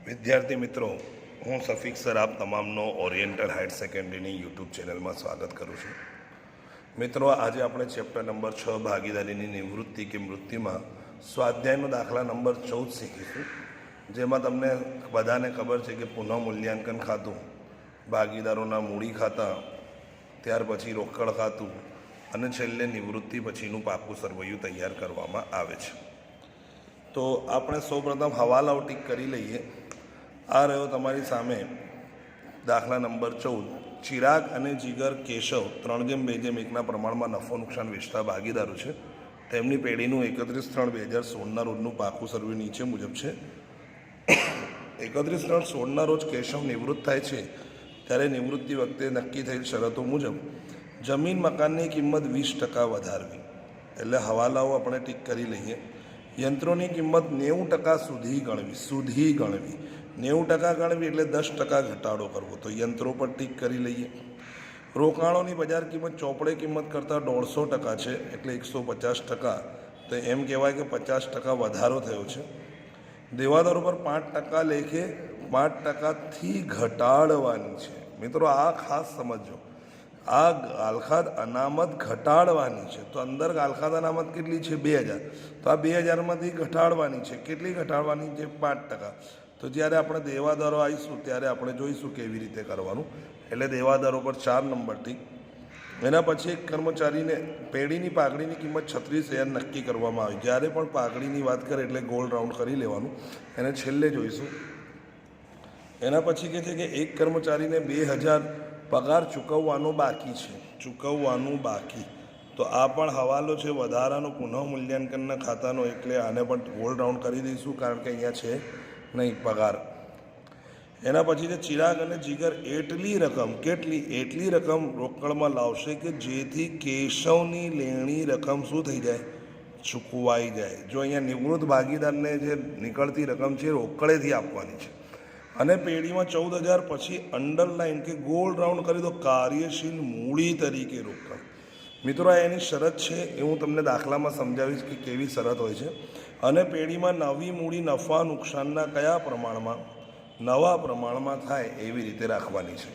વિદ્યાર્થી મિત્રો, હું સફીક સર આપ તમામનો ઓરિએન્ટલ હાયર સેકન્ડરીની યુટ્યુબ ચેનલમાં સ્વાગત કરું છું. મિત્રો, આજે આપણે ચેપ્ટર નંબર 6 ભાગીદારીની નિવૃત્તિ કે મૃત્યુમાં સ્વાધ્યાયનો દાખલા નંબર 14 શીખીશું. જેમાં તમને બધાને ખબર છે કે પુનઃ મૂલ્યાંકન ખાતું, ભાગીદારોના મૂડી ખાતા, ત્યાર પછી રોકડ ખાતું અને છેલ્લે નિવૃત્તિ પછીનું પાકું સરવૈયું તૈયાર કરવામાં આવે છે. તો આપણે સૌપ્રથમ હવાલાઓ ટીક કરી લઈએ. આ રહ્યો તમારી સામે દાખલા નંબર 14. ચિરાગ અને જીગર કેશવ 3:2:1 પ્રમાણમાં નફો નુકસાન વેચતા ભાગીદારો છે. તેમની પેઢીનું 31/3/2016 રોજનું પાકું સર્વે નીચે મુજબ છે. 31/3/16 રોજ કેશવ નિવૃત્ત થાય છે. ત્યારે નિવૃત્તિ વખતે નક્કી થયેલ શરતો મુજબ જમીન મકાનની કિંમત 20% વધારવી. એટલે હવાલાઓ આપણે ટીક કરી લઈએ. યંત્રોની કિંમત 90% સુધી ગણવી. 90% ગણવી એટલે 10% ઘટાડો કરવો. તો યંત્રો પર ટીક કરી લઈએ. રોકાણોની બજાર કિંમત ચોપડે કિંમત કરતાં 150% છે, એટલે 150%. તો એમ કહેવાય કે 50% વધારો થયો છે. દેવાદારો પર 5% લેખે 5%થી ઘટાડવાની છે. મિત્રો, આ ખાસ સમજો. આ ગાલખાદ અનામત ઘટાડવાની છે. તો અંદર ગાલખાદ અનામત કેટલી છે? 2000. તો આ 2000માંથી ઘટાડવાની છે. કેટલી ઘટાડવાની છે? 5%. તો જ્યારે આપણે દેવાદારો આવીશું ત્યારે આપણે જોઈશું કેવી રીતે કરવાનું. એટલે દેવાદારો પર 4 નંબર ટીક. એના પછી એક કર્મચારીને પેઢીની પાઘડીની કિંમત 36,000 નક્કી કરવામાં આવી. જ્યારે પણ પાઘડીની વાત કરે એટલે ગોળ રાઉન્ડ કરી લેવાનું. એને છેલ્લે જોઈશું. એના પછી કહે છે કે એક કર્મચારીને 2000 પગાર ચૂકવવાનો બાકી. તો આ પણ હવાલો છે વધારાનો પુનઃ મૂલ્યાંકનના ખાતાનો, એટલે આને પણ ગોલ્ડ રાઉન્ડ કરી દઈશું, કારણ કે અહીંયા છે નહીં પગાર. એના પછી છે ચિરાગ અને જીગર એટલી રકમ રોકડમાં લાવશે કે જેથી કેશવની લેણી રકમ શું થઈ જાય? ચૂકવાઈ જાય. જો અહીંયા નિવૃત્ત ભાગીદારને જે નીકળતી રકમ છે રોકડેથી આપવાની છે. અને પેઢીમાં 14,000 પછી અંડરલાઇન કે ગોલ્ડ રાઉન્ડ કરી દો કાર્યશીલ મૂડી તરીકે રોકડ. મિત્રો, આ એની શરત છે. એ હું તમને દાખલામાં સમજાવીશ કે કેવી શરત હોય છે. અને પેઢીમાં નવી મૂડી નફા નુકસાનના નવા પ્રમાણમાં થાય એવી રીતે રાખવાની છે.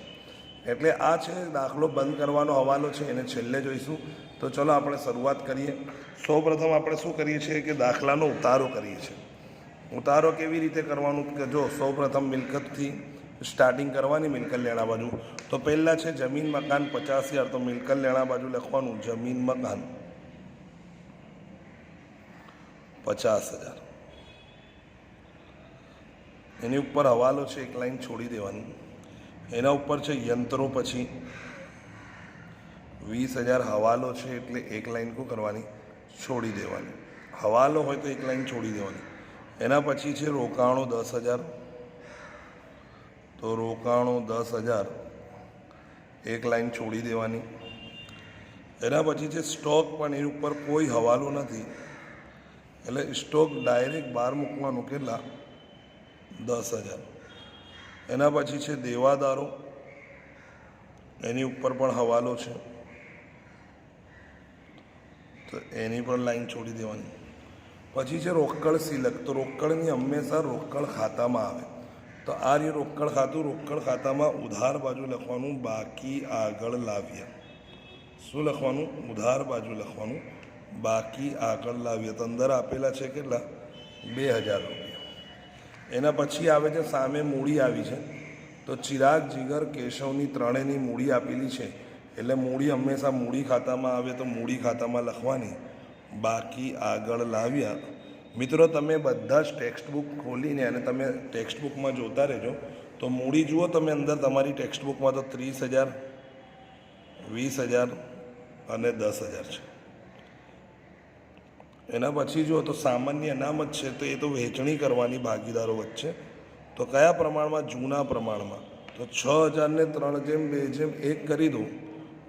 એટલે આ છે દાખલો બંધ કરવાનો હવાલો છે, એને છેલ્લે જોઈશું. તો ચલો આપણે શરૂઆત કરીએ. સૌપ્રથમ આપણે શું કરીએ છીએ કે દાખલાનો ઉતારો કરીએ છીએ. ઉતારો કેવી રીતે કરવાનું કે જો સૌપ્રથમ મિલકતથી સ્ટાર્ટિંગ કરવાની, મિલકત લેણા બાજુ. તો પહેલાં છે જમીન મકાન 50,000. તો મિલકત લેણા બાજુ લખવાનું જમીન મકાન 50,000. એની ઉપર હવાલો છે, એક લાઈન છોડી દેવાની. એના ઉપર છે યંત્રો, પછી 20,000 હવાલો છે, એટલે એક લાઈન શું કરવાની? છોડી દેવાની. હવાલો હોય તો એક લાઈન છોડી દેવાની. એના પછી છે રોકાણો 10,000. તો રોકાણો 10,000 એક લાઈન છોડી દેવાની. એના પછી છે સ્ટોક, પણ એની ઉપર કોઈ હવાલો નથી, એટલે સ્ટોક ડાયરેક્ટ બહાર મૂકવાનું. કેટલા? 10,000. એના પછી છે દેવાદારો, એની ઉપર પણ હવાલો છે, તો એની પણ લાઈન છોડી દેવાની. પછી છે રોકડ સિલક. તો રોકડની હંમેશા રોકડ ખાતામાં આવે. તો આ રહ્યું રોકડ ખાતું. રોકડ ખાતામાં ઉધાર બાજુ લખવાનું બાકી આગળ લાવ્યા. શું લખવાનું? ઉધાર બાજુ લખવાનું બાકી આગળ લાવ્યા. તો અંદર આપેલા છે કેટલા? 2,000 રૂપિયા. એના પછી આવે છે સામે મૂડી આવી છે. તો ચિરાગ, જીગર, કેશવની ત્રણેયની મૂડી આપેલી છે. એટલે મૂડી હંમેશા મૂડી ખાતામાં આવે. તો મૂડી ખાતામાં લખવાની બાકી આગળ લાવ્યા. મિત્રો, તમે બધા જ ટેક્સ્ટબુક ખોલીને અને તમે ટેક્સ્ટબુકમાં જોતા રહેજો. તો મૂડી જુઓ તમે અંદર તમારી ટેક્સ્ટબુકમાં, તો 30,000, 20,000 અને 10,000 છે. એના પછી જુઓ તો સામાન્ય અનામત છે. તો એ તો વહેંચણી કરવાની ભાગીદારો વચ્ચે. તો કયા પ્રમાણમાં? જૂના પ્રમાણમાં. તો 6,000ને 3:2:1 કરી દો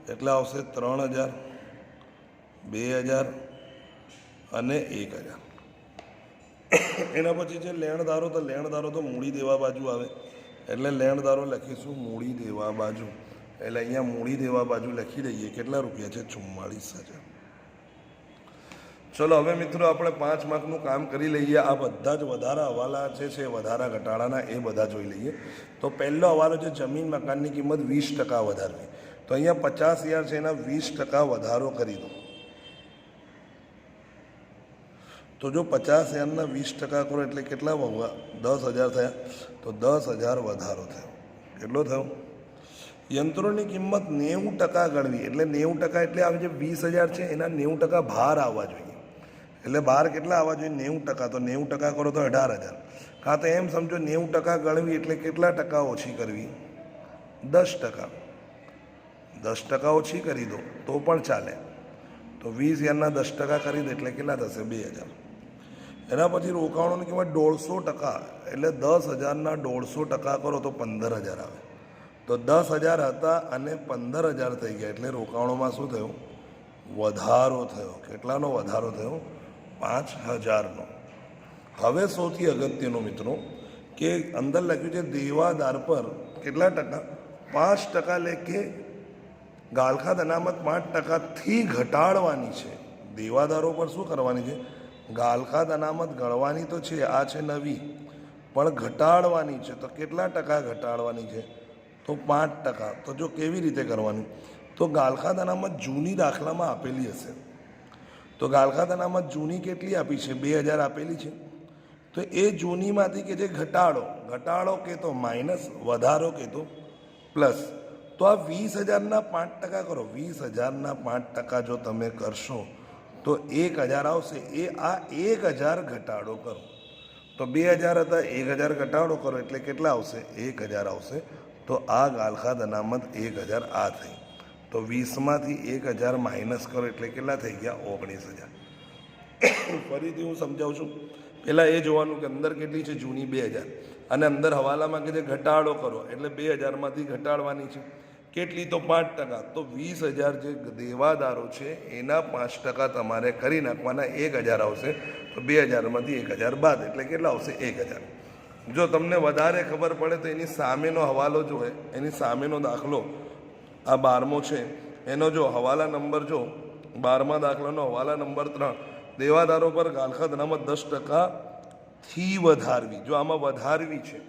એટલે આવશે 3,000, 2,000 અને 1,000. એના પછી છે લેણદારો. તો લેણદારો તો મૂડી દેવા બાજુ આવે, એટલે લેણદારો લખીશું મૂડી દેવા બાજુ. એટલે અહીંયા મૂડી દેવા બાજુ લખી દઈએ. કેટલા રૂપિયા છે? 44,000. ચલો હવે મિત્રો આપણે 5 માર્કનું કામ કરી લઈએ. આ બધા જ વધારા હવાલા જે છે વધારા ઘટાડાના એ બધા જોઈ લઈએ. તો પહેલો હવાલો છે જમીન મકાનની કિંમત 20% વધારવી. તો અહીંયા 50,000 છે એના 20% વધારો કરી દો. તો જો 50,000ના 20% કરો એટલે કેટલા 10,000 થયા. તો 10,000 વધારો થયો. કેટલો થયો? યંત્રોની કિંમત 90% ગણવી. એટલે 90% એટલે આવે છે 20,000 છે એના 90% ભાર આવવા જોઈએ. એટલે ભાર કેટલા આવવા જોઈએ? 90%. તો 90% કરો તો 18,000. કાં તો એમ સમજો 90% ગણવી એટલે કેટલા ટકા ઓછી કરવી? 10%. 10% ઓછી કરી દો તો પણ ચાલે. તો 20,000ના 10% કરી દો એટલે કેટલા થશે? 2,000. એના પછી રોકાણોની કિંમત 150%. એટલે 10,000ના 150% કરો તો 15,000 આવે. તો 10,000 હતા અને 15,000 થઈ ગયા. એટલે રોકાણોમાં શું થયું? વધારો થયો. કેટલાનો વધારો થયો? 5,000નો. હવે સૌથી અગત્યનો મિત્રો કે અંદર લખ્યું છે દેવાદાર પર કેટલા ટકા? 5% લેખે ગાલખાદ અનામત 5%થી ઘટાડવાની છે. દેવાદારો પર શું કરવાની છે? ગાલખાદ અનામત ગણવાની તો છે, આ છે નવી, પણ ઘટાડવાની છે. તો કેટલા ટકા ઘટાડવાની છે? તો 5%. તો જો કેવી રીતે કરવાની? તો ગાલખાદ અનામત જૂની દાખલામાં આપેલી હશે. તો ગાલખાદ અનામત જૂની કેટલી આપી છે? 2,000 આપેલી છે. તો એ જૂનીમાંથી કે જે ઘટાડો કે તો માઇનસ, વધારો કે તો પ્લસ. તો આ 20,000ના 5% કરો. 20,000ના 5% જો તમે કરશો તો 1,000 આવશે. એ આ 1,000 ઘટાડો કરો. તો 2,000 હતા, 1,000 ઘટાડો કરો એટલે કેટલા આવશે? 1,000 આવશે. તો આ ગાલખાદ અનામત 1,000 આ થઈ. તો 20માંથી 1,000 માઇનસ કરો એટલે કેટલા થઈ ગયા? 19,000. ફરીથી હું સમજાવું છું. પહેલાં એ જોવાનું કે અંદર કેટલી છે? જૂની 2,000. અને અંદર હવાલામાં કે જે ઘટાડો કરો એટલે 2,000માંથી ઘટાડવાની છે. કેટલી? તો 5%. તો 20,000 જે દેવાદારો છે એના 5% તમારે કરી નાખવાના. 1,000 આવશે. તો 2,000માંથી 1,000 બાદ એટલે કેટલા આવશે? 1,000. જો તમને વધારે ખબર પડે તો એની સામેનો હવાલો જો હોય, એની સામેનો દાખલો આ 12મો છે એનો જો હવાલા નંબર જો 12મા દાખલાનો હવાલા નંબર 3, દેવાદારો પર ગાલખાદ અનામત 10%થી વધારવી. જો આમાં વધારવી છે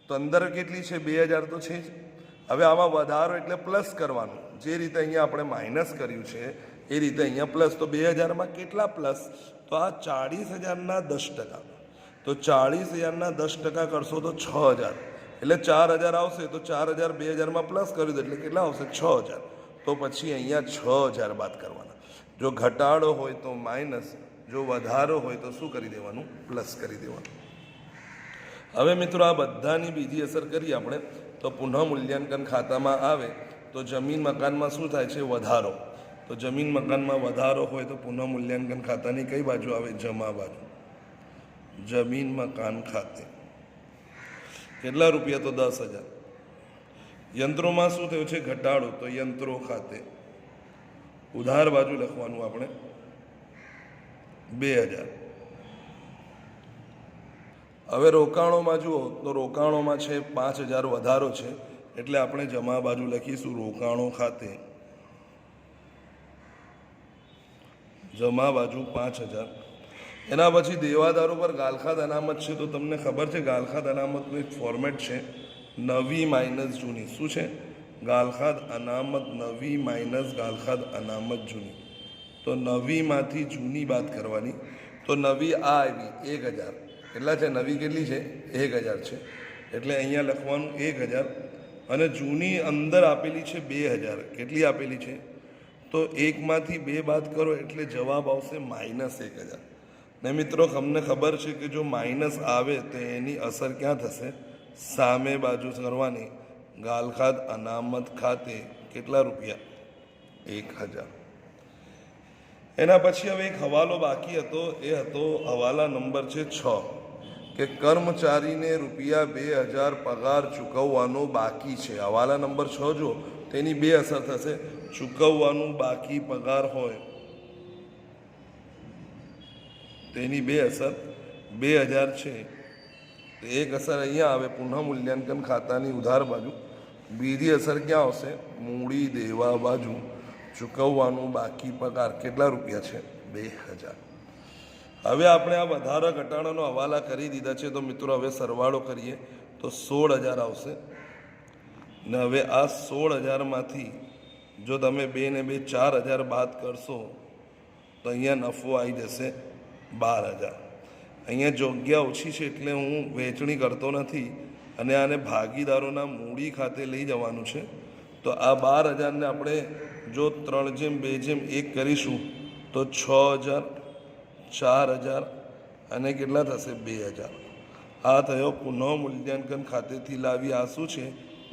તો અંદર કેટલી છે? 2,000 તો છે જ. હવે આમાં વધારો એટલે પ્લસ કરવાનું. જે રીતે અહીંયા આપણે માઇનસ કર્યું છે એ રીતે અહીંયા પ્લસ. તો 2,000માં કેટલા પ્લસ? તો આ 40,000ના 10%. તો 40,000ના 10% કરશો તો 6,000. એટલે 4,000 આવશે. તો 4,000 2,000માં પ્લસ કરી દો એટલે કેટલા આવશે? 6,000. તો પછી અહીંયા 6,000 બાદ કરવાના. જો ઘટાડો હોય તો માઇનસ, જો વધારો હોય તો શું કરી દેવાનું? પ્લસ કરી દેવાનું. હવે મિત્રો આ બધાની બીજી અસર કરીએ આપણે. તો પુનઃ મૂલ્યાંકન ખાતામાં આવે તો જમીન મકાનમાં શું થાય છે? વધારો. તો જમીન મકાનમાં વધારો હોય તો પુનઃ મૂલ્યાંકન ખાતાની કઈ બાજુ આવે? જમા બાજુ. જમીન મકાન ખાતે કેટલા રૂપિયા? તો 10,000. યંત્રોમાં શું થયું છે? ઘટાડો. તો યંત્રો ખાતે ઉધાર બાજુ લખવાનું આપણે 2,000. હવે રોકાણોમાં જુઓ તો રોકાણોમાં છે 5,000 વધારો છે એટલે આપણે જમા બાજુ લખીશું રોકાણો ખાતે. જમા બાજુ 5,000. એના પછી દેવાદારો પર ગાલખાદ અનામત છે. તો તમને ખબર છે ગાલખાદ અનામતનું એક ફોર્મેટ છે, નવી માઇનસ જૂની. શું છે? ગાલખાદ અનામત નવી માઇનસ ગાલખાદ અનામત જૂની. તો નવીમાંથી જૂની બાદ કરવાની. તો નવી આ આવી 1,000. કેટલા છે? નવી કેટલી છે? 1,000 છે. એટલે અહીંયા લખવાનું 1,000. અને જૂની અંદર આપેલી છે 2,000. કેટલી આપેલી છે? તો 1માંથી 2 બાદ કરો એટલે જવાબ આવશે -1,000. ને મિત્રો તમને ખબર છે કે જો માઇનસ આવે તો એની અસર ક્યાં થશે? સામે બાજુ કરવાની. ગાલખાદ અનામત ખાતે કેટલા રૂપિયા? 1,000. એના પછી હવે એક હવાલો બાકી હતો. એ હતો હવાલા નંબર છે 6 કે કર્મચારીને રૂપિયા 2,000 પગાર ચૂકવવાનો બાકી છે. હવાલા નંબર 6 જો તેની 2 અસર થશે. ચૂકવવાનું બાકી પગાર હોય તેની 2 અસર. 2,000 છે. એક અસર અહીંયા આવે પુનઃ મૂલ્યાંકન ખાતાની ઉધાર બાજુ. બીજી અસર ક્યાં આવશે? મૂડી દેવા બાજુ. ચૂકવવાનું બાકી પગાર કેટલા રૂપિયા છે? 2,000. હવે આપણે આ વધારા ઘટાડાનો હવાલા કરી દીધા છે. તો મિત્રો હવે સરવાળો કરીએ તો 16,000 આવશે. ને હવે આ 16,000માંથી જો તમે 2 ને 2 4,000 બાદ કરશો તો અહીંયા નફો આવી જશે 12,000. અહીંયા જગ્યા ઓછી છે એટલે હું વહેંચણી કરતો નથી અને આને ભાગીદારોના મૂડી ખાતે લઈ જવાનું છે. તો આ 12,000ને આપણે જો 3/2/1 કરીશું તો 6,000, 4,000 અને કેટલા થશે 2,000. આ થયો પુનઃ મૂલ્યાંકન ખાતેથી લાવી. આ શું છે?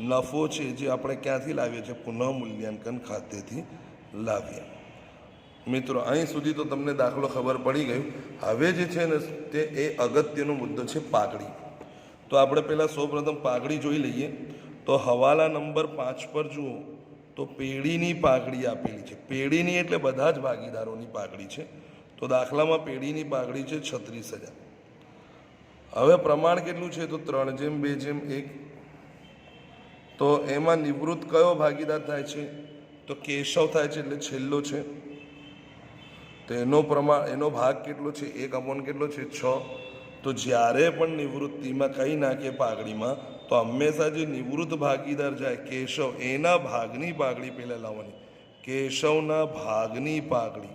નફો છે, જે આપણે ક્યાંથી લાવીએ છીએ? પુનઃ મૂલ્યાંકન ખાતેથી લાવીએ. મિત્રો અહીં સુધી તો તમને દાખલો ખબર પડી ગયું. હવે જે છે ને તે એ અગત્યનો મુદ્દો છે પાઘડી. તો આપણે પહેલાં સૌપ્રથમ પાઘડી જોઈ લઈએ. તો હવાલા નંબર 5 પર જુઓ તો પેઢીની પાઘડી આપેલી છે. પેઢીની એટલે બધા જ ભાગીદારોની પાઘડી છે. તો દાખલામાં પેઢીની પાઘડી છે 36,000. હવે પ્રમાણ કેટલું છે? તો 3/2/1. તો એમાં નિવૃત્ત કયો ભાગીદાર થાય છે? તો કેશવ થાય છે, એટલે છેલ્લો છે. તો એનો ભાગ કેટલો છે? 1 કેટલો છે? 6. તો જ્યારે પણ નિવૃત્તિમાં કંઈ નાખે પાઘડીમાં તો હંમેશા જે નિવૃત્ત ભાગીદાર જાય કેશવ, એના ભાગની પાઘડી પહેલાં લાવવાની. કેશવના ભાગની પાઘડી.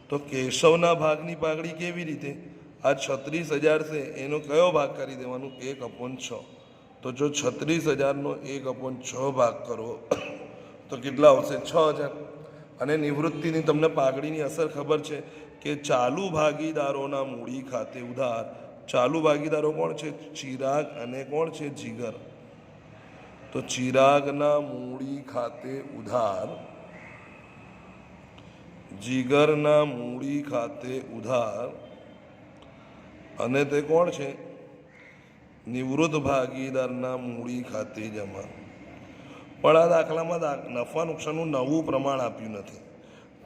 તો કેશવના ભાગની પાઘડી કેવી રીતે? આ 36,000 છે, એનો કયો ભાગ કરી દેવાનો? 1/6. તો જો 36,000નો 1/6 ભાગ કરો તો કેટલા આવશે? 6,000. અને નિવૃત્તિની તમને પાઘડીની અસર ખબર છે કે ચાલુ ભાગીદારોના મૂડી ખાતે ઉધાર. ચાલુ ભાગીદારો કોણ છે? ચિરાગ અને કોણ છે? જીગર. તો ચિરાગના મૂડી ખાતે ઉધાર, જીગરના મૂડી ખાતે ઉધાર, અને તે કોણ છે? નિવૃત્ત ભાગીદારના મૂડી ખાતે જમા. પણ આ દાખલામાં નફા નુકસાનનું નવું પ્રમાણ આપ્યું નથી.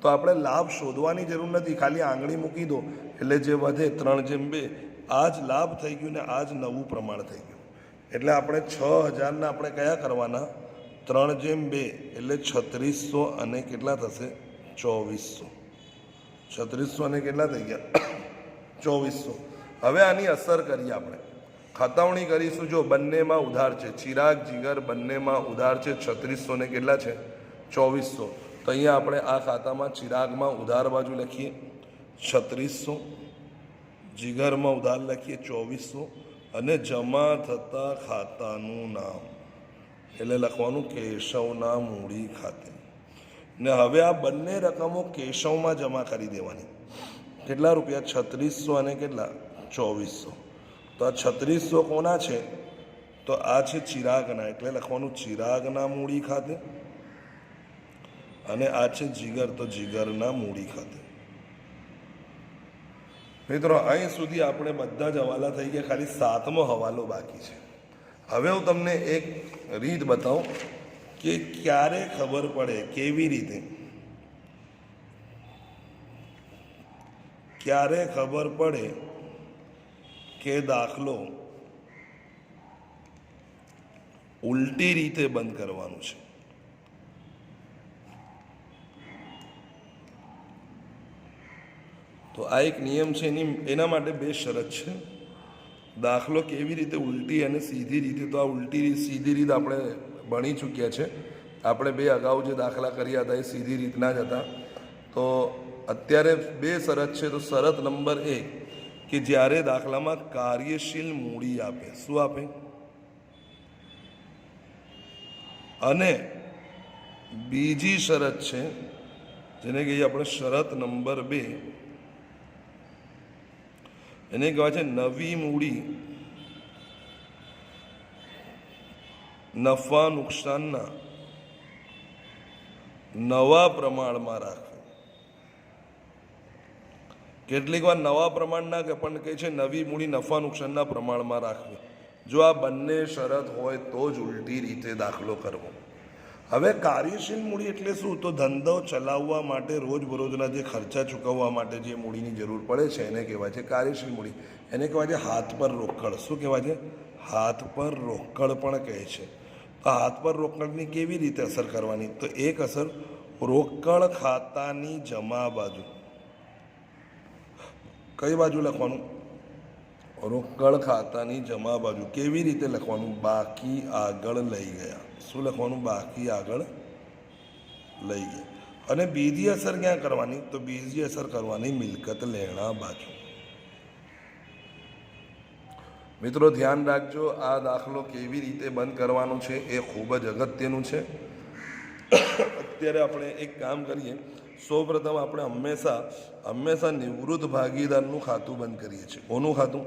તો આપણે લાભ શોધવાની જરૂર નથી, ખાલી આંગળી મૂકી દો એટલે જે વધે 3/2 આ જ લાભ થઈ ગયું ને આ જ નવું પ્રમાણ થઈ ગયું. એટલે આપણે 6,000ના આપણે કયા કરવાના? 3/2 એટલે 3600 અને કેટલા થશે? 2400. 3600 અને કેટલા થઈ ગયા? 2400. હવે આની અસર કરીએ આપણે. ખતવણી કરીશું. જો બંનેમાં ઉધાર છે, ચિરાગ જીગર બંનેમાં ઉધાર છે. 3600 ને કેટલા છે? 2400. તો અહીંયા આપણે આ ખાતામાં ચિરાગમાં ઉધાર બાજુ લખીએ 3600, જીગરમાં ઉધાર લખીએ 2400 અને જમા થતા ખાતાનું નામ એટલે લખવાનું કેશવના મૂડી ખાતે. ને હવે આ બંને રકમો કેશવમાં જમા કરી દેવાની. કેટલા રૂપિયા? 3600 અને કેટલા? 2400. તો આ 3600 કોના છે? તો આ છે ચિરાગના, એટલે લખવાનું ચિરાગના મૂડી ખાતે. અને આ છે જીગર, તો જીગરના મૂડી ખાતે. મિત્રો અહીં સુધી આપણે બધા જ હવાલા થઈ ગયા, ખાલી 7મો હવાલો બાકી છે. હવે હું તમને એક રીત બતાવું કે ક્યારે ખબર પડે, કેવી રીતે ક્યારે ખબર પડે કે દાખલો ઉલટી રીતે બંધ કરવાનું છે. તો આ એક નિયમ છે. એના માટે 2 શરત છે. દાખલો કેવી રીતે ઉલટી અને સીધી રીતે. તો આ ઉલટી સીધી રીત આપણે ભણી ચૂક્યા છે. આપણે 2 અગાઉ જે દાખલા કર્યા હતા એ સીધી રીતના જ હતા. તો અત્યારે 2 શરત છે. તો શરત નંબર 1 કે જ્યારે દાખલામાં કાર્યશીલ મૂડી આપે. શું આપે? અને બીજી શરત છે જેને કહીએ આપણે શરત નંબર 2, એને કહેવાય છે નવી મૂડી નફા નુકસાનના નવા પ્રમાણમાં રાખવી. કેટલીક વાર નવા પ્રમાણના પણ કહે છે નવી મૂડી નફા નુકસાનના પ્રમાણમાં રાખવી. જો આ બંને શરત હોય તો જ ઉલટી રીતે દાખલો કરવો. હવે કાર્યશીલ મૂડી એટલે શું? તો ધંધો ચલાવવા માટે રોજબરોજના જે ખર્ચા ચૂકવવા માટે જે મૂડીની જરૂર પડે છે એને કહેવાય છે કાર્યશીલ મૂડી. એને કહેવાય છે હાથ પર રોકડ. શું કહેવાય છે? હાથ પર રોકડ પણ કહે છે. તો હાથ પર રોકડની કેવી રીતે અસર કરવાની? તો એક અસર રોકડ ખાતાની જમા બાજુ. કઈ બાજુ લખવાનું? રોકડ ખાતાની જમા બાજુ. કેવી રીતે લખવાનું? બાકી આગળ લઈ ગયા. શું લખવાનું? બાકી આગળ લઈ ગયા. અને બીજી અસર ક્યાં કરવાની? તો બીજી અસર કરવાની મિલકત લેણા બાજુ. મિત્રો ધ્યાન રાખજો, આ દાખલો કેવી રીતે બંધ કરવાનો છે એ ખૂબ જ અગત્યનું છે. અત્યારે આપણે એક કામ કરીએ. સૌપ્રથમ આપણે હંમેશા નિવૃત્ત ભાગીદારનું ખાતું બંધ કરીએ છીએ. કોનું ખાતું?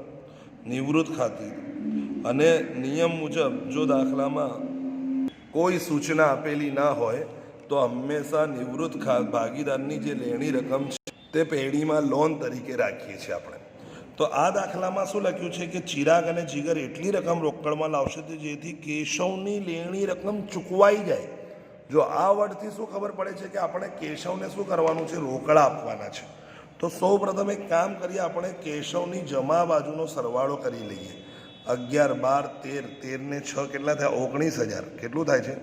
નિવૃત્ત ખાતું. અને નિયમ મુજબ જો દાખલામાં કોઈ સૂચના આપેલી ના હોય તો હંમેશા નિવૃત્ત ભાગીદારની જે લેણી રકમ છે તે પેઢીમાં લોન તરીકે રાખીએ છીએ આપણે. તો આ દાખલામાં શું લખ્યું છે કે ચિરાગ અને જીગર એટલી રકમ રોકડમાં લાવશે જેથી કેશવની લેણી રકમ ચૂકવાઈ જાય. જો આ વર્ડથી શું ખબર પડે છે કે આપણે કેશવને શું કરવાનું છે? રોકડા આપવાના છે. તો સૌ પ્રથમ એક કામ કરીએ, આપણે કેશવની જમા બાજુનો સરવાળો કરી લઈએ. 11, 12, 13 ને 6 કેટલા થયા? 19,000. કેટલું થાય છે?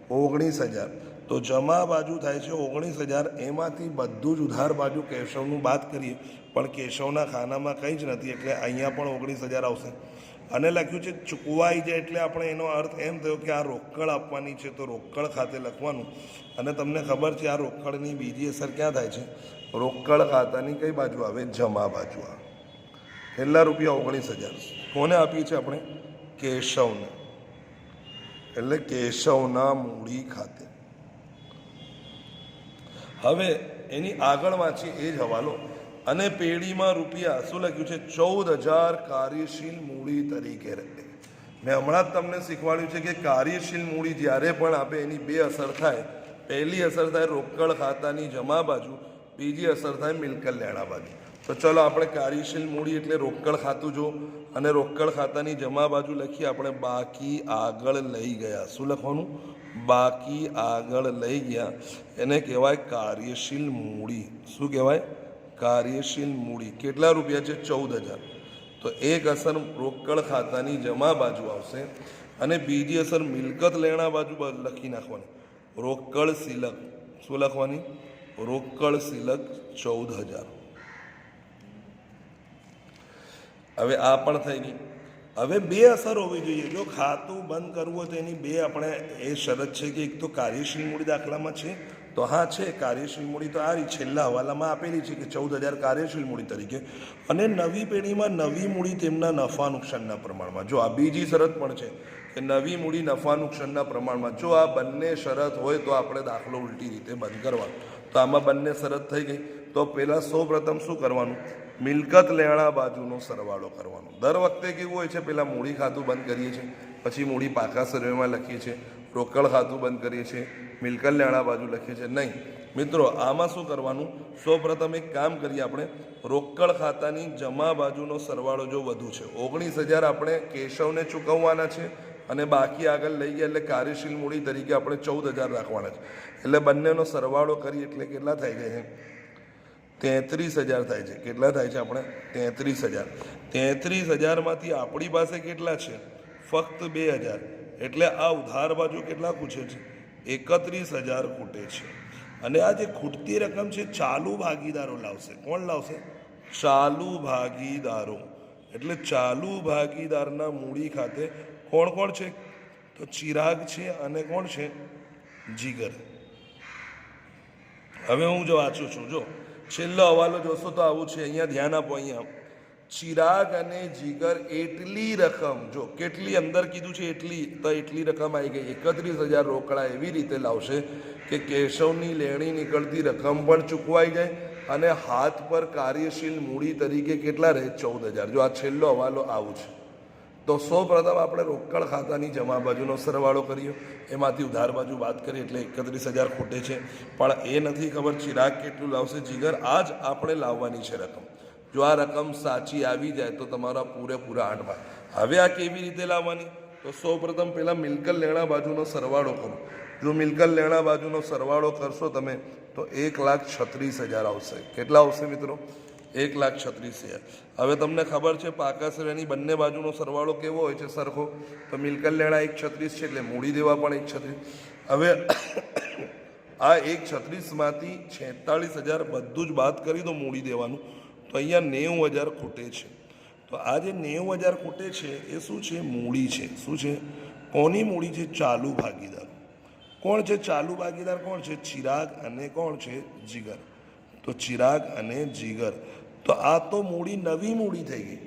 19,000. તો જમા બાજુ થાય છે 19,000. એમાંથી બધું જ ઉધાર બાજુ કેશવનું બાદ કરીએ, પણ કેશવના ખાનામાં કંઈ જ નથી એટલે અહીંયા પણ 19,000 આવશે. અને લખ્યું છે ચૂકવાઈ જાય એટલે આપણે એનો અર્થ એમ થયો કે આ રોકડ આપવાની છે તો રોકડ ખાતે લખવાનું. અને તમને ખબર છે આ રોકડની બીજી અસર ક્યાં થાય છે? રોકડ ખાતાની કઈ બાજુ આવે? જમા બાજુ આવે. કેટલા રૂપિયા? 19,000. કોને આપીએ છીએ આપણે? કેશવને. એટલે કેશવના મૂડી ખાતે. હવે એની આગળ વાંચી એ જ હવાલો. અને પેઢીમાં રૂપિયા શું લખ્યું છે? 14,000 કાર્યશીલ મૂડી તરીકે રહે. મેં હમણાં જ તમને શીખવાડ્યું છે કે કાર્યશીલ મૂડી જ્યારે પણ આપે એની બે અસર થાય. પહેલી અસર થાય રોકડ ખાતાની જમા બાજુ, બીજી અસર થાય મિલકત લેણા બાજુ. તો ચલો આપણે કાર્યશીલ મૂડી એટલે રોકડ ખાતું જો, અને રોકડ ખાતાની જમા બાજુ લખીએ આપણે બાકી આગળ લઈ ગયા. શું લખવાનું? બાકી આગળ લઈ ગયા. એને કહેવાય કાર્યશીલ મૂડી. શું કહેવાય? કાર્યશીલ મૂડી. કેટલા રૂપિયા છે? 14,000. તો એક અસર રોકડ ખાતાની જમા બાજુ આવશે અને બીજી અસર મિલકત લેણા બાજુ લખી નાખવાની. રોકડ સિલક. શું લખવાની? રોકડ સિલક 14,000. હવે આ પણ થઈ ગઈ. હવે બે અસર હોવી જોઈએ. જો ખાતું બંધ કરવું હોય તો એની બે આપણે એ શરત છે કે એક તો કાર્યશીલ મૂડી દાખલામાં છે, તો હા છે કાર્યશીલ મૂડી તો આ છેલ્લા હવાલામાં આપેલી છે કે 14,000 કાર્યશીલ મૂડી તરીકે. અને નવી પેઢીમાં નવી મૂડી તેમના નફા નુકસાનના પ્રમાણમાં. જો આ બીજી શરત પણ છે કે નવી મૂડી નફા નુકસાનના પ્રમાણમાં. જો આ બંને શરત હોય તો આપણે દાખલો ઉલટી રીતે બંધ કરવાનો. તો આમાં બંને શરત થઈ ગઈ. તો પહેલાં સૌપ્રથમ શું કરવાનું? મિલકત લેણા બાજુનો સરવાળો કરવાનો. દર વખતે કેવું હોય છે? પહેલાં મૂડી ખાતું બંધ કરીએ છીએ, પછી મૂડી પાકા સર્વેમાં લખીએ છીએ, રોકડ ખાતું બંધ કરીએ છીએ, મિલકત લેણા બાજુ લખીએ છીએ. નહીં મિત્રો, આમાં શું કરવાનું? સૌપ્રથમ એક કામ કરીએ આપણે. રોકડ ખાતાની જમા બાજુનો સરવાળો જો વધુ છે 19,000 આપણે કેશવને ચૂકવવાના છે અને બાકી આગળ લઈ ગયા એટલે કાર્યશીલ મૂડી તરીકે આપણે 14,000 રાખવાના છે. એટલે બંનેનો સરવાળો કરીએ એટલે કેટલા થઈ જાય છે? 33,000 થાય છે. કેટલા થાય છે આપણે? 33,000. 33,000માંથી આપણી પાસે કેટલા છે? ફક્ત 2,000. એટલે આ ઉધાર બાજુ કેટલા ખૂટે છે? 31,000 ખૂટે છે. અને આ જે ખૂટતી રકમ છે ચાલુ ભાગીદારો લાવશે. કોણ લાવશે? ચાલુ ભાગીદારો. એટલે ચાલુ ભાગીદારના મૂડી ખાતે કોણ કોણ છે? તો ચિરાગ છે અને કોણ છે? જીગર. હવે હું જો વાંચું છું, જો છેલ્લો હવાલો જોશો તો આવું છે. અહીંયા ધ્યાન આપો. અહીંયા ચિરાગ અને જીગર એટલી રકમ, જો કેટલી અંદર કીધું છે એટલી, તો એટલી રકમ આવી ગઈ. 31,000 રોકડા એવી રીતે લાવશે કે કેશવની લેણી નીકળતી રકમ પણ ચૂકવાઈ જાય અને હાથ પર કાર્યશીલ મૂડી તરીકે કેટલા રહે? 14,000. જો આ છેલ્લો હવાલો આવું છે. તો સૌપ્રથમ આપણે રોકડ ખાતાની જમા બાજુનો સરવાળો કરીએ, એમાંથી ઉધાર બાજુ વાત કરીએ એટલે 31,000 ખૂટે છે. પણ એ નથી ખબર ચિરાગ કેટલું લાવશે, જીગર આ જ આપણે લાવવાની છે રકમ. જો આ રકમ સાચી આવી જાય તો તમારા પૂરેપૂરા 8 માર્ક. હવે આ કેવી રીતે લાવવાની? તો સૌપ્રથમ પહેલાં મિલકત લેણા બાજુનો સરવાળો કરો. જો મિલકત લેણા બાજુનો સરવાળો કરશો તમે તો 1,36,000 આવશે. કેટલા આવશે મિત્રો? 1,36,000. હવે તમને ખબર છે પાકા સર્વેની બંને બાજુનો સરવાળો કેવો હોય છે? સરખો. તો મિલકત લેણા 1,36 છે એટલે મૂડી દેવા પણ 1,36. હવે આ 1,36માંથી 46,000 બધું જ બાદ કરી દો મૂડી દેવાનું, તો અહીંયા 90,000 ખૂટે છે. તો આ જે 90,000 ખૂટે છે એ શું છે? મૂડી છે. શું છે? કોની મૂડી છે? ચાલુ ભાગીદાર. કોણ છે ચાલુ ભાગીદાર? કોણ છે? ચિરાગ અને કોણ છે? જીગર. તો ચિરાગ અને જીગર. તો આ તો મૂડી, નવી મૂડી થઈ ગઈ.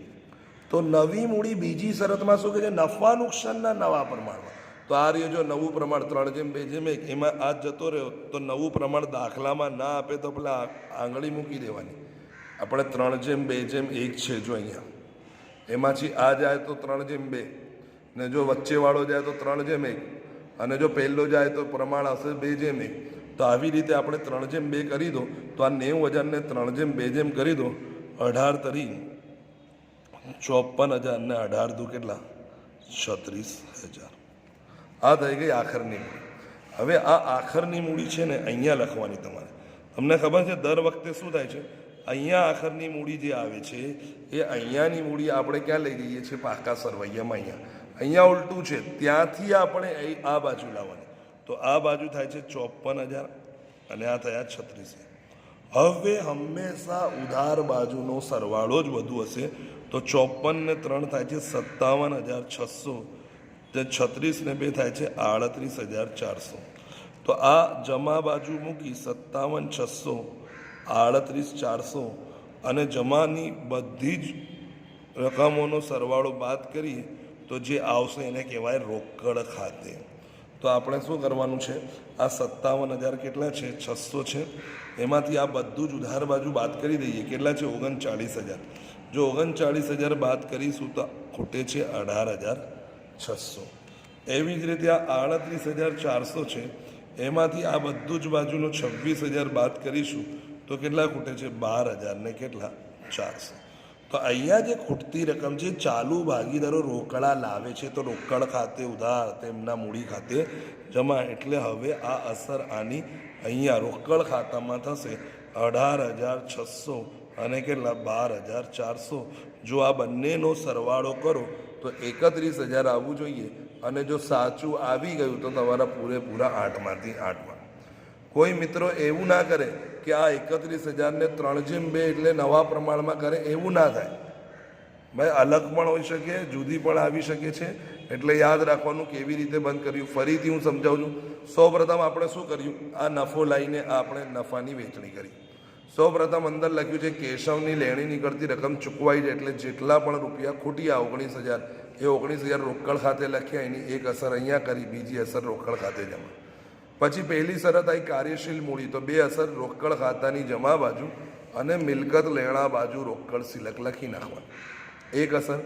તો નવી મૂડી બીજી શરતમાં શું કહે છે? નફા નુકસાનના નવા પ્રમાણમાં. તો આ રહ્યું જો નવું પ્રમાણ 3:2:1, એમાં આ જતો રહ્યો. તો નવું પ્રમાણ દાખલામાં ના આપે તો પેલા આંગળી મૂકી દેવાની. આપણે 3:2:1 છે જો અહીંયા, એમાંથી આ જાય તો 3:2, ને જો વચ્ચેવાળો જાય તો 3:1, અને જો પહેલો જાય તો પ્રમાણ હશે 2:1. તો આવી રીતે આપણે 3:2 કરી દો. તો આ 90,000 ને 3:2 કરી દો. 18 તરી 54,000 ને 18 દુ કેટલા? 36,000. આ થઈ ગઈ આખરની મૂડી. હવે આ આખરની મૂડી છે ને અહીંયા લખવાની તમારે. તમને ખબર છે દર વખતે શું થાય છે? અહીંયા આખરની મૂડી જે આવે છે એ અહીંયાની મૂડી આપણે ક્યાં લઈ જઈએ છીએ? પાકા સરવૈયામાં. અહીંયા ઉલટું છે, ત્યાંથી આપણે આ બાજુ લાવવાની. તો આ બાજુ થાય છે 54,000 અને આ થયા 36,000. હવે હંમેશા ઉધાર બાજુનો સરવાળો જ વધુ હશે. તો 54 ને 3 થાય છે 57,600. જે 36 ને 2 થાય છે 38,400. તો આ જમા બાજુ મૂકી 57,600, 38,400 અને જમાની બધી જ રકમોનો સરવાળો બાદ કરીએ તો જે આવશે એને કહેવાય રોકડ ખાતે. તો આપણે શું કરવાનું છે? આ 57,000 કેટલા છે? 600 છે. એમાંથી આ બધું જ ઉધાર બાજુ બાદ કરી દઈએ. કેટલા છે? 39,000. જો 39,000 બાદ કરીશું તો ખૂટે છે 18,600. એવી જ રીતે આ 38,400 છે. એમાંથી આ બધું જ બાજુનો 26,000 બાદ કરીશું તો કેટલા ખૂટે છે? 12,000 ને કેટલા? 400. તો અહીંયા જે ખૂટતી રકમ છે, ચાલુ ભાગીદારો રોકડા લાવે છે તો રોકડ ખાતે ઉધાર તેમના મૂડી ખાતે જમા. એટલે હવે આ અસર આની અહીંયા રોકડ ખાતામાં થશે 18,600 અને કેટલા? 12,400. જો આ બંનેનો સરવાળો કરો તો 31,000 આવવું જોઈએ. અને જો સાચું આવી ગયું તો તમારા પૂરેપૂરા 8માંથી 8માં. કોઈ મિત્રો એવું ના કરે કે આ 31,000 ને 3:2 એટલે નવા પ્રમાણમાં કરે, એવું ના થાય ભાઈ. અલગ પણ હોઈ શકે, જુદી પણ આવી શકે છે. એટલે યાદ રાખવાનું કેવી રીતે બંધ કર્યું. ફરીથી હું સમજાવું છું. સૌપ્રથમ આપણે શું કર્યું? આ નફો લઈને આપણે નફાની વેચણી કરી. સૌપ્રથમ અંદર લખ્યું છે કેશવની લેણી નીકળતી રકમ ચૂકવાઈ જાય. એટલે જેટલા પણ રૂપિયા ખૂટ્યા 19,000 એ 19,000 રોકડ ખાતે લખ્યા. એની એક અસર અહીંયા કરી, બીજી અસર રોકડ ખાતે જમા. પછી પહેલી શરત આવી કાર્યશીલ મૂડી. તો બે અસર રોકડ ખાતાની જમા બાજુ અને મિલકત લેણા બાજુ રોકડ સિલક લખી નાખવાની, એક અસર.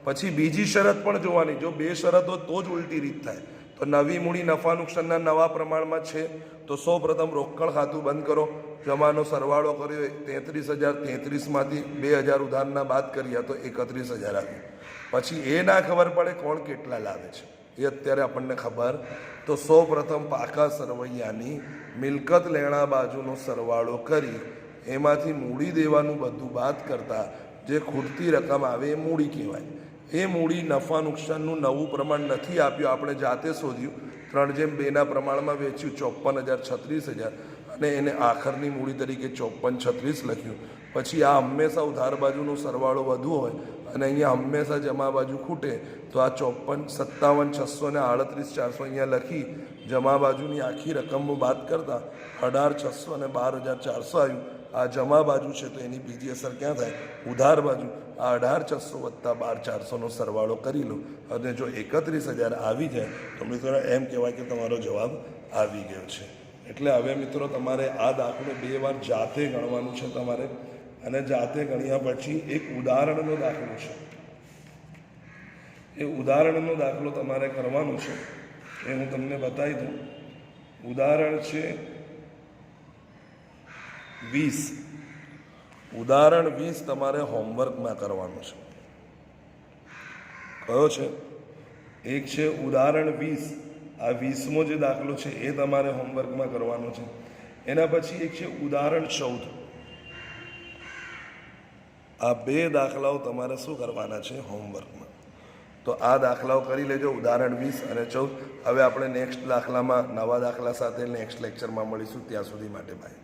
પછી બીજી શરત પણ જોવાની. જો બે શરતો તો જ ઉલટી રીત થાય. તો નવી મૂડી નફા નુકસાનના નવા પ્રમાણમાં છે તો સૌપ્રથમ રોકડ ખાતું બંધ કરો. જમાનો સરવાળો કર્યો 33,000. 33માંથી 2,000 ઉધારના બાદ કર્યા તો 31,000 આવ્યું. પછી એ ના ખબર પડે કોણ કેટલા લાવે છે, એ અત્યારે આપણને ખબર. તો સૌપ્રથમ પાકા સરવૈયાની મિલકત લેણા બાજુનો સરવાળો કરી એમાંથી મૂડી દેવાનું બધું બાદ કરતાં જે ખૂટતી રકમ આવે એ મૂડી કહેવાય. એ મૂડી નફા નુકસાનનું નવું પ્રમાણ નથી આપ્યું, આપણે જાતે શોધ્યું. 3:2ના પ્રમાણમાં વેચ્યું 54,000 36,000 અને એને આખરની મૂડી તરીકે 54,36 લખ્યું. પછી આ હંમેશા ઉધાર બાજુનો સરવાળો વધુ હોય અને અહીંયા હંમેશા જમા બાજુ ખૂટે. તો આ 57,600 ને 38,400 અહીંયા લખી જમા બાજુની આખી રકમો બાદ કરતાં 18,600 અને 12,400 આવ્યું. આ જમા બાજુ છે તો એની બીજી અસર ક્યાં થાય? ઉધાર બાજુ. આ 18,600 વત્તા 12,400નો સરવાળો કરી લો અને જો 31,000 આવી જાય તો મિત્રો એમ કહેવાય કે તમારો જવાબ આવી ગયો છે. એટલે હવે મિત્રો તમારે આ દાખલો 2 વાર જાતે ગણવાનું છે તમારે. અને જાતે ગણ્યા પછી એક ઉદાહરણનો દાખલો છે, એ ઉદાહરણનો દાખલો તમારે કરવાનો છે. એ હું તમને બતાવી દઉં. ઉદાહરણ છે 20. ઉદાહરણ 20 તમારે હોમવર્કમાં કરવાનું છે. કયો છે? એક છે ઉદાહરણ 20. આ 20મો જે દાખલો છે એ તમારે હોમવર્કમાં કરવાનો છે. એના પછી એક છે ઉદાહરણ 14. આ 2 દાખલાઓ તમારે શું કરવાના છે? હોમવર્કમાં. તો આ દાખલાઓ કરી લેજો, ઉદાહરણ 20 અને 14. હવે આપણે નેક્સ્ટ દાખલામાં નવા દાખલા સાથે નેક્સ્ટ લેક્ચરમાં મળીશું. ત્યાં સુધી માટે બાય.